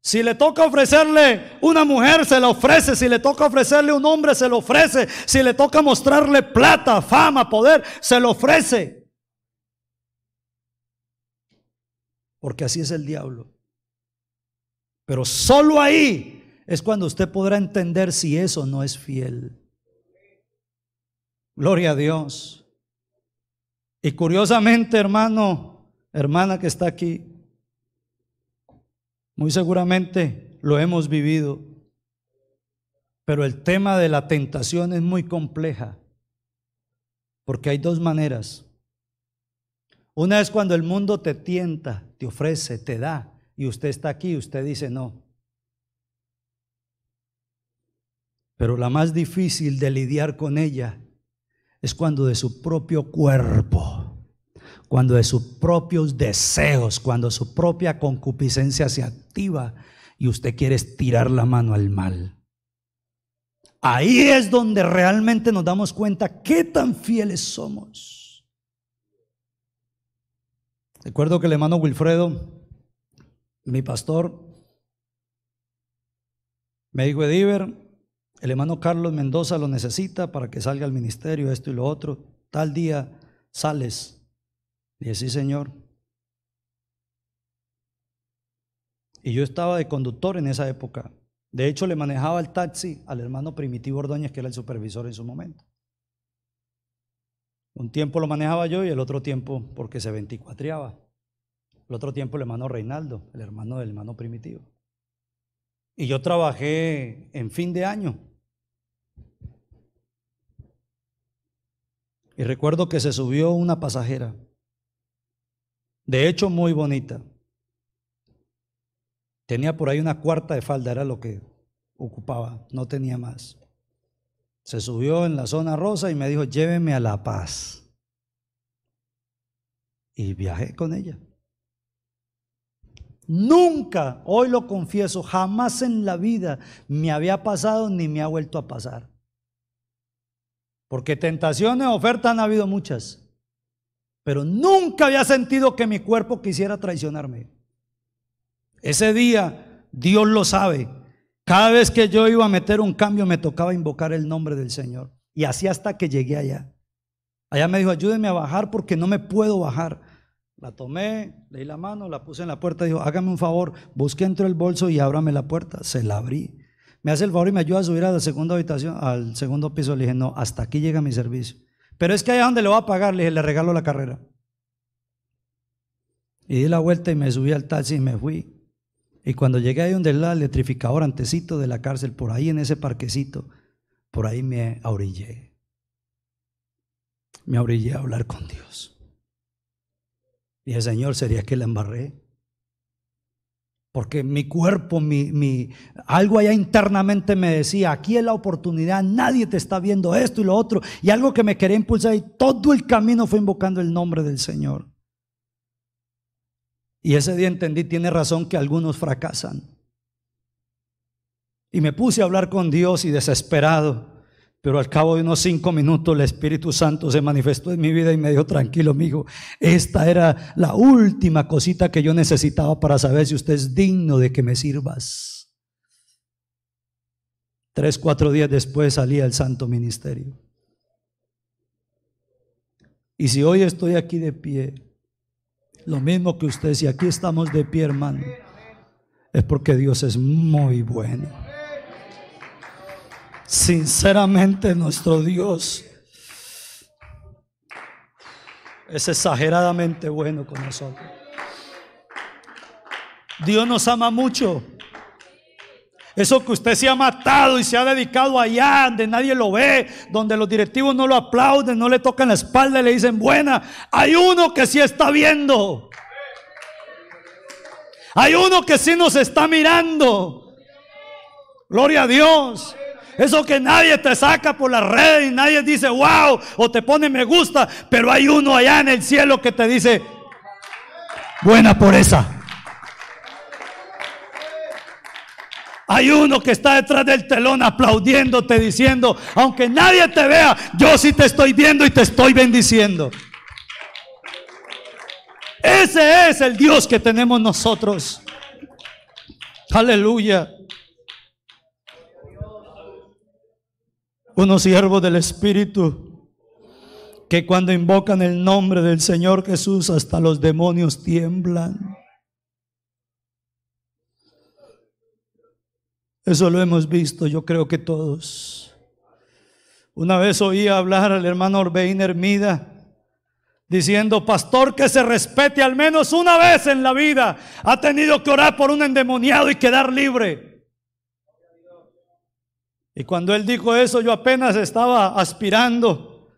Si le toca ofrecerle una mujer, se la ofrece. Si le toca ofrecerle un hombre, se lo ofrece. Si le toca mostrarle plata, fama, poder, se lo ofrece. Porque así es el diablo. Pero solo ahí es cuando usted podrá entender si eso no es fiel. Gloria a Dios. Y curiosamente, hermano, hermana que está aquí, muy seguramente lo hemos vivido, pero el tema de la tentación es muy compleja, porque hay dos maneras. Una es cuando el mundo te tienta, te ofrece, te da, y usted está aquí y usted dice no. Pero la más difícil de lidiar con ella es cuando de su propio cuerpo, cuando de sus propios deseos, cuando su propia concupiscencia se activa y usted quiere estirar la mano al mal. Ahí es donde realmente nos damos cuenta qué tan fieles somos. Recuerdo que el hermano Wilfredo, mi pastor, me dijo: Ediver, el hermano Carlos Mendoza lo necesita para que salga al ministerio, esto y lo otro. Tal día sales. Y dije: sí, Señor. Y yo estaba de conductor en esa época. De hecho, le manejaba el taxi al hermano Primitivo Ordóñez, que era el supervisor en su momento. Un tiempo lo manejaba yo y el otro tiempo porque se veinticuatreaba. El otro tiempo el hermano Reinaldo, el hermano del hermano Primitivo. Y yo trabajé en fin de año. Y recuerdo que se subió una pasajera, de hecho muy bonita. Tenía por ahí una cuarta de falda, era lo que ocupaba, no tenía más. Se subió en la zona rosa y me dijo: lléveme a La Paz. Y viajé con ella. Nunca, hoy lo confieso, jamás en la vida me había pasado ni me ha vuelto a pasar. Porque tentaciones, ofertas han habido muchas, pero nunca había sentido que mi cuerpo quisiera traicionarme. Ese día, Dios lo sabe, cada vez que yo iba a meter un cambio me tocaba invocar el nombre del Señor. Y así hasta que llegué allá. Allá me dijo: ayúdeme a bajar porque no me puedo bajar. La tomé, le di la mano, la puse en la puerta. Dijo: hágame un favor, busque dentro del bolso y ábrame la puerta. Se la abrí. Me hace el favor y me ayuda a subir a la segunda habitación, al segundo piso. Le dije: no, hasta aquí llega mi servicio. Pero es que allá donde le voy a pagar, le dije: le regalo la carrera. Y di la vuelta y me subí al taxi y me fui. Y cuando llegué ahí donde el electrificador, antecito de la cárcel, por ahí en ese parquecito, por ahí me ahorillé. Me ahorillé a hablar con Dios. Y dije: Señor, ¿sería que la embarré? Porque mi cuerpo, algo allá internamente me decía: aquí es la oportunidad, nadie te está viendo, esto y lo otro. Y algo que me quería impulsar, y todo el camino fue invocando el nombre del Señor. Y ese día entendí: tiene razón que algunos fracasan. Y me puse a hablar con Dios y desesperado. Pero al cabo de unos 5 minutos el Espíritu Santo se manifestó en mi vida y me dijo: tranquilo, mijo, esta era la última cosita que yo necesitaba para saber si usted es digno de que me sirvas. 3, 4 días después salí al santo ministerio. Y si hoy estoy aquí de pie, lo mismo que usted, si aquí estamos de pie, hermano, es porque Dios es muy bueno. Sinceramente, nuestro Dios es exageradamente bueno con nosotros. Dios nos ama mucho. Eso que usted se ha matado y se ha dedicado allá donde nadie lo ve, donde los directivos no lo aplauden, no le tocan la espalda y le dicen buena, hay uno que sí está viendo. Hay uno que sí nos está mirando. Gloria a Dios. Eso que nadie te saca por las redes y nadie dice wow o te pone me gusta, pero hay uno allá en el cielo que te dice buena por esa. Hay uno que está detrás del telón aplaudiéndote, diciendo, aunque nadie te vea, yo sí te estoy viendo y te estoy bendiciendo. Ese es el Dios que tenemos nosotros. Aleluya. Unos siervos del Espíritu que cuando invocan el nombre del Señor Jesús, hasta los demonios tiemblan. Eso lo hemos visto, yo creo que todos. Una vez oí hablar al hermano Orbein Hermida diciendo, pastor, que se respete al menos una vez en la vida. Ha tenido que orar por un endemoniado y quedar libre. Y cuando él dijo eso, yo apenas estaba aspirando.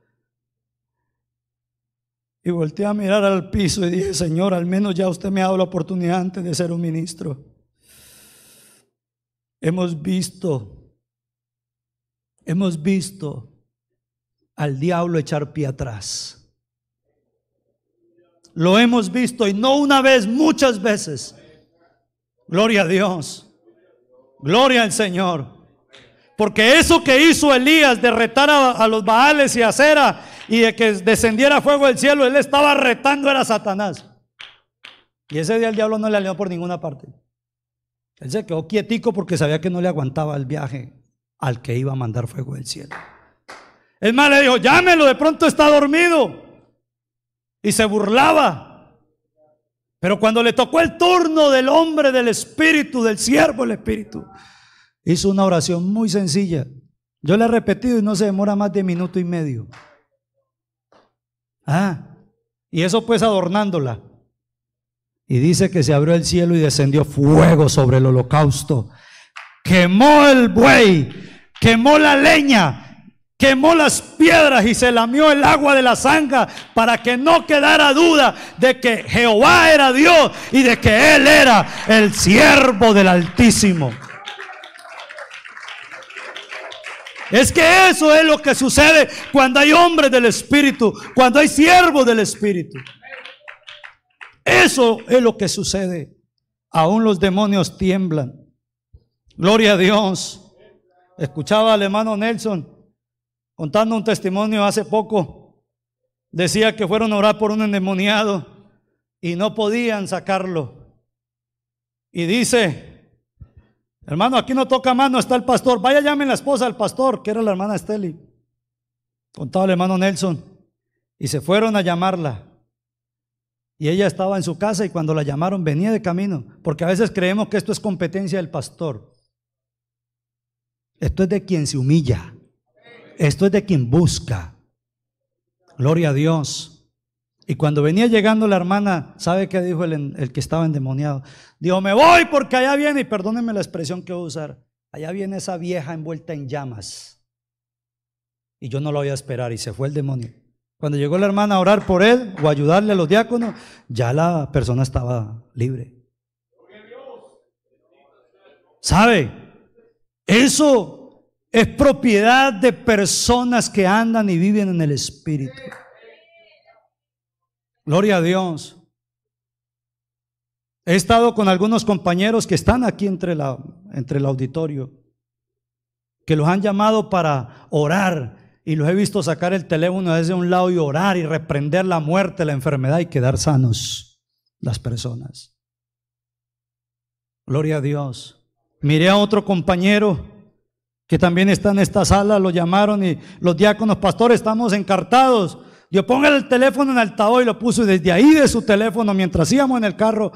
Y volteé a mirar al piso y dije, Señor, al menos ya usted me ha dado la oportunidad antes de ser un ministro. Hemos visto al diablo echar pie atrás. Lo hemos visto y no una vez, muchas veces. Gloria a Dios. Gloria al Señor. Porque eso que hizo Elías de retar a los Baales y a Acera y de que descendiera fuego del cielo, él estaba retando era a Satanás. Y ese día el diablo no le alió por ninguna parte. Él se quedó quietico porque sabía que no le aguantaba el viaje al que iba a mandar fuego del cielo. El mal le dijo, llámelo, de pronto está dormido. Y se burlaba. Pero cuando le tocó el turno del hombre del Espíritu, del siervo del Espíritu, hizo una oración muy sencilla. Yo la he repetido y no se demora más de minuto y medio. Y eso pues adornándola. Y dice que se abrió el cielo y descendió fuego sobre el holocausto. Quemó el buey, quemó la leña, quemó las piedras y se lamió el agua de la zanja para que no quedara duda de que Jehová era Dios y de que Él era el siervo del Altísimo. Es que eso es lo que sucede cuando hay hombres del Espíritu, cuando hay siervos del Espíritu. Eso es lo que sucede. Aún los demonios tiemblan. Gloria a Dios. Escuchaba al hermano Nelson contando un testimonio hace poco. Decía que fueron a orar por un endemoniado y no podían sacarlo. Y dice, hermano, aquí no toca más, no está el pastor. Vaya, llamen la esposa del pastor, que era la hermana Esteli. Contaba el hermano Nelson. Y se fueron a llamarla. Y ella estaba en su casa y cuando la llamaron venía de camino. Porque a veces creemos que esto es competencia del pastor. Esto es de quien se humilla. Esto es de quien busca. Gloria a Dios. Y cuando venía llegando la hermana, ¿sabe qué dijo el que estaba endemoniado? Dijo, me voy porque allá viene, y perdónenme la expresión que voy a usar, allá viene esa vieja envuelta en llamas. Y yo no lo voy a esperar, y se fue el demonio. Cuando llegó la hermana a orar por él o ayudarle a los diáconos, ya la persona estaba libre. ¿Sabe? Eso es propiedad de personas que andan y viven en el Espíritu. Gloria a Dios. He estado con algunos compañeros que están aquí entre el auditorio, que los han llamado para orar. Y los he visto sacar el teléfono desde un lado y orar y reprender la muerte, la enfermedad y quedar sanos las personas. Gloria a Dios. Miré a otro compañero que también está en esta sala, lo llamaron y los diáconos, pastores, estamos encartados. Dios, ponga el teléfono en altavoz, y lo puso, y desde ahí de su teléfono, mientras íbamos en el carro,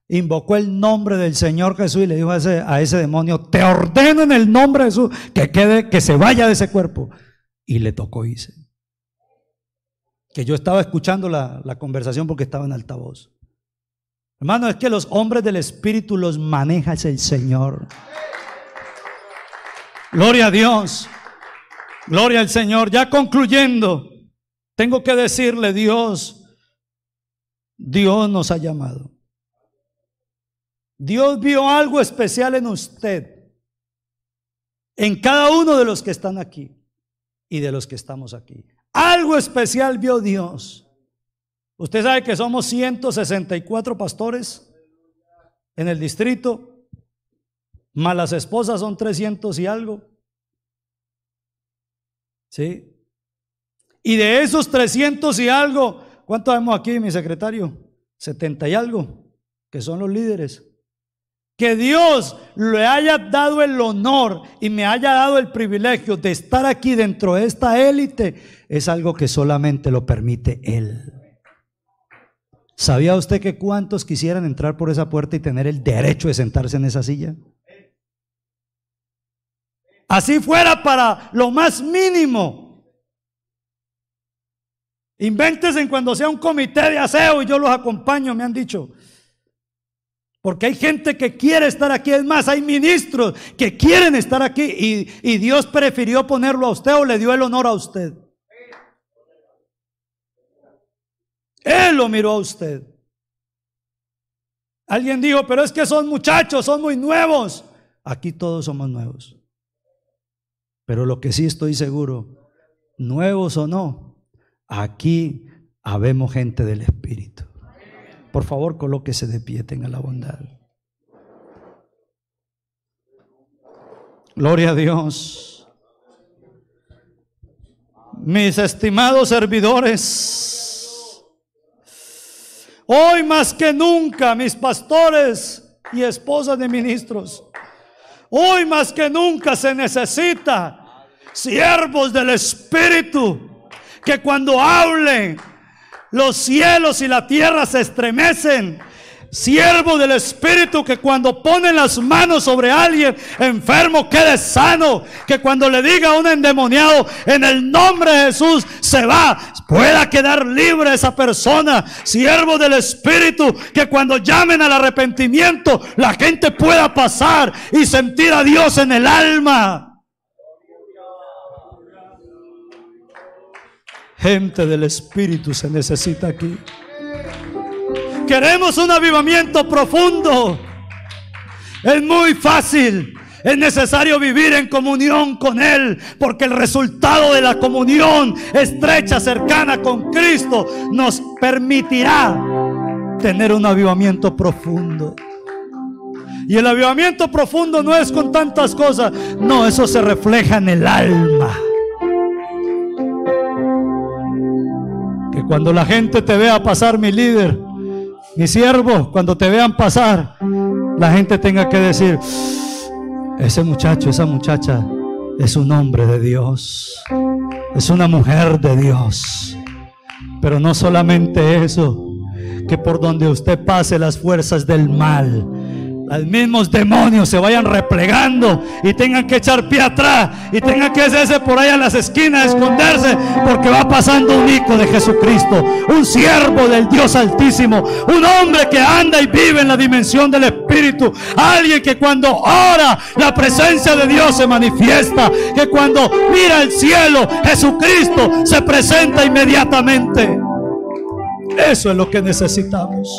invocó el nombre del Señor Jesús y le dijo a ese demonio: te ordeno en el nombre de Jesús que se vaya de ese cuerpo. Y le tocó irse. Que yo estaba escuchando la conversación porque estaba en altavoz. Hermano, es que los hombres del Espíritu los maneja el Señor. Gloria a Dios. Gloria al Señor. Ya concluyendo, tengo que decirle, Dios nos ha llamado. Dios vio algo especial en usted, en cada uno de los que están aquí y de los que estamos aquí. Algo especial vio Dios. Usted sabe que somos 164 pastores en el distrito, más las esposas son 300 y algo. ¿Sí? Y de esos 300 y algo, ¿cuántos vemos aquí, mi secretario? 70 y algo, que son los líderes. Que Dios le haya dado el honor y me haya dado el privilegio de estar aquí dentro de esta élite es algo que solamente lo permite Él. ¿Sabía usted que cuántos quisieran entrar por esa puerta y tener el derecho de sentarse en esa silla? Así fuera para lo más mínimo. Invéntense cuando sea un comité de aseo y yo los acompaño, me han dicho. Porque hay gente que quiere estar aquí. Es más, hay ministros que quieren estar aquí y Dios prefirió ponerlo a usted o le dio el honor a usted. Él lo miró a usted. Alguien dijo, pero es que son muchachos, son muy nuevos. Aquí todos somos nuevos. Pero lo que sí estoy seguro, nuevos o no, aquí habemos gente del Espíritu. Por favor, colóquese de pie, tenga la bondad. Gloria a Dios. Mis estimados servidores, hoy más que nunca, mis pastores y esposas de ministros, hoy más que nunca se necesita siervos del Espíritu que cuando hablen los cielos y la tierra se estremecen. Siervo del Espíritu que cuando ponen las manos sobre alguien enfermo quede sano. Que cuando le diga a un endemoniado en el nombre de Jesús se va, pueda quedar libre esa persona. Siervo del Espíritu que cuando llamen al arrepentimiento la gente pueda pasar y sentir a Dios en el alma. Gente del Espíritu se necesita aquí. Queremos un avivamiento profundo. Es muy fácil. Es necesario vivir en comunión con Él, porque el resultado de la comunión estrecha, cercana con Cristo nos permitirá tener un avivamiento profundo. Y el avivamiento profundo no es con tantas cosas. No, eso se refleja en el alma. Que cuando la gente te vea pasar, mi líder, mi siervo, cuando te vean pasar, la gente tenga que decir: ese muchacho, esa muchacha es un hombre de Dios, es una mujer de Dios. Pero no solamente eso, que por donde usted pase las fuerzas del mal, los mismos demonios se vayan replegando y tengan que echar pie atrás y tengan que hacerse por ahí a las esquinas, esconderse, porque va pasando un hijo de Jesucristo, un siervo del Dios Altísimo, un hombre que anda y vive en la dimensión del Espíritu, alguien que cuando ora la presencia de Dios se manifiesta, que cuando mira el cielo Jesucristo se presenta inmediatamente. Eso es lo que necesitamos.